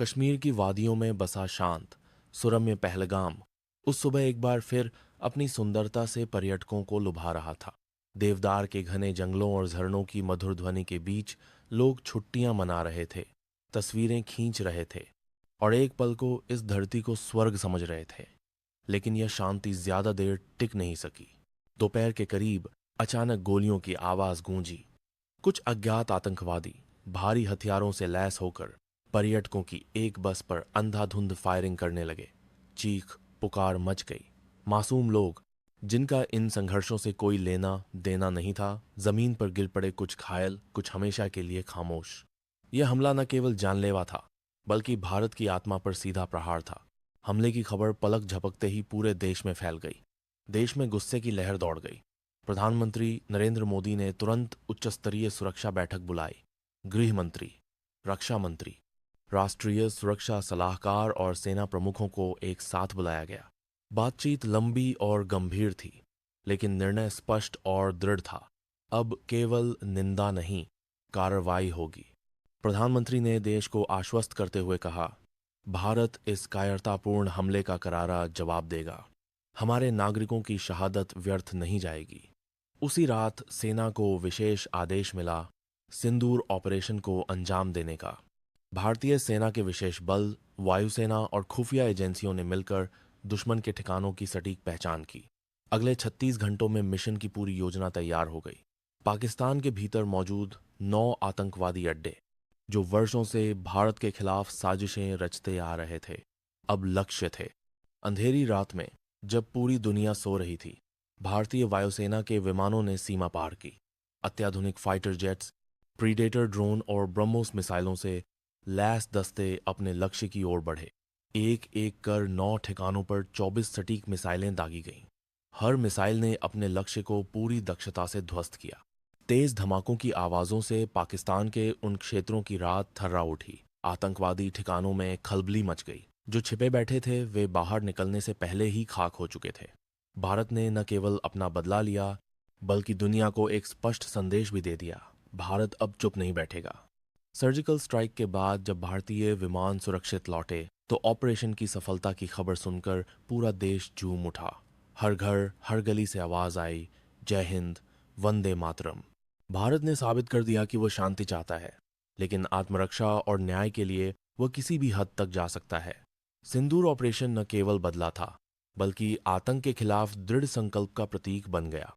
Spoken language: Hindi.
कश्मीर की वादियों में बसा शांत सुरम्य पहलगाम उस सुबह एक बार फिर अपनी सुंदरता से पर्यटकों को लुभा रहा था। देवदार के घने जंगलों और झरनों की मधुर ध्वनि के बीच लोग छुट्टियां मना रहे थे, तस्वीरें खींच रहे थे और एक पल को इस धरती को स्वर्ग समझ रहे थे। लेकिन यह शांति ज्यादा देर टिक नहीं सकी। दोपहर के करीब अचानक गोलियों की आवाज गूंजी। कुछ अज्ञात आतंकवादी भारी हथियारों से लैस होकर पर्यटकों की एक बस पर अंधाधुंध फायरिंग करने लगे। चीख पुकार मच गई। मासूम लोग, जिनका इन संघर्षों से कोई लेना देना नहीं था, जमीन पर गिर पड़े, कुछ घायल, कुछ हमेशा के लिए खामोश। यह हमला न केवल जानलेवा था, बल्कि भारत की आत्मा पर सीधा प्रहार था। हमले की खबर पलक झपकते ही पूरे देश में फैल गई। देश में गुस्से की लहर दौड़ गई। प्रधानमंत्री नरेंद्र मोदी ने तुरंत उच्च स्तरीय सुरक्षा बैठक बुलाई। गृह मंत्री, रक्षा मंत्री, राष्ट्रीय सुरक्षा सलाहकार और सेना प्रमुखों को एक साथ बुलाया गया। बातचीत लंबी और गंभीर थी, लेकिन निर्णय स्पष्ट और दृढ़ था। अब केवल निंदा नहीं, कार्रवाई होगी। प्रधानमंत्री ने देश को आश्वस्त करते हुए कहा, भारत इस कायरतापूर्ण हमले का करारा जवाब देगा। हमारे नागरिकों की शहादत व्यर्थ नहीं जाएगी। उसी रात सेना को विशेष आदेश मिला, सिंदूर ऑपरेशन को अंजाम देने का। भारतीय सेना के विशेष बल, वायुसेना और खुफिया एजेंसियों ने मिलकर दुश्मन के ठिकानों की सटीक पहचान की। अगले 36 घंटों में मिशन की पूरी योजना तैयार हो गई। पाकिस्तान के भीतर मौजूद 9 आतंकवादी अड्डे, जो वर्षों से भारत के खिलाफ साजिशें रचते आ रहे थे, अब लक्ष्य थे। अंधेरी रात में, जब पूरी दुनिया सो रही थी, भारतीय वायुसेना के विमानों ने सीमा पार की। अत्याधुनिक फाइटर जेट्स, प्रीडेटर ड्रोन और ब्रह्मोस मिसाइलों से लैस दस्ते अपने लक्ष्य की ओर बढ़े। एक एक कर 9 ठिकानों पर 24 सटीक मिसाइलें दागी गईं। हर मिसाइल ने अपने लक्ष्य को पूरी दक्षता से ध्वस्त किया। तेज धमाकों की आवाजों से पाकिस्तान के उन क्षेत्रों की रात थर्रा उठी। आतंकवादी ठिकानों में खलबली मच गई। जो छिपे बैठे थे, वे बाहर निकलने से पहले ही खाक हो चुके थे। भारत ने न केवल अपना बदला लिया, बल्कि दुनिया को एक स्पष्ट संदेश भी दे दिया, भारत अब चुप नहीं बैठेगा। सर्जिकल स्ट्राइक के बाद जब भारतीय विमान सुरक्षित लौटे, तो ऑपरेशन की सफलता की खबर सुनकर पूरा देश झूम उठा। हर घर, हर गली से आवाज आई, जय हिंद, वंदे मातरम। भारत ने साबित कर दिया कि वह शांति चाहता है, लेकिन आत्मरक्षा और न्याय के लिए वह किसी भी हद तक जा सकता है। सिंदूर ऑपरेशन न केवल बदला था, बल्कि आतंक के खिलाफ दृढ़ संकल्प का प्रतीक बन गया।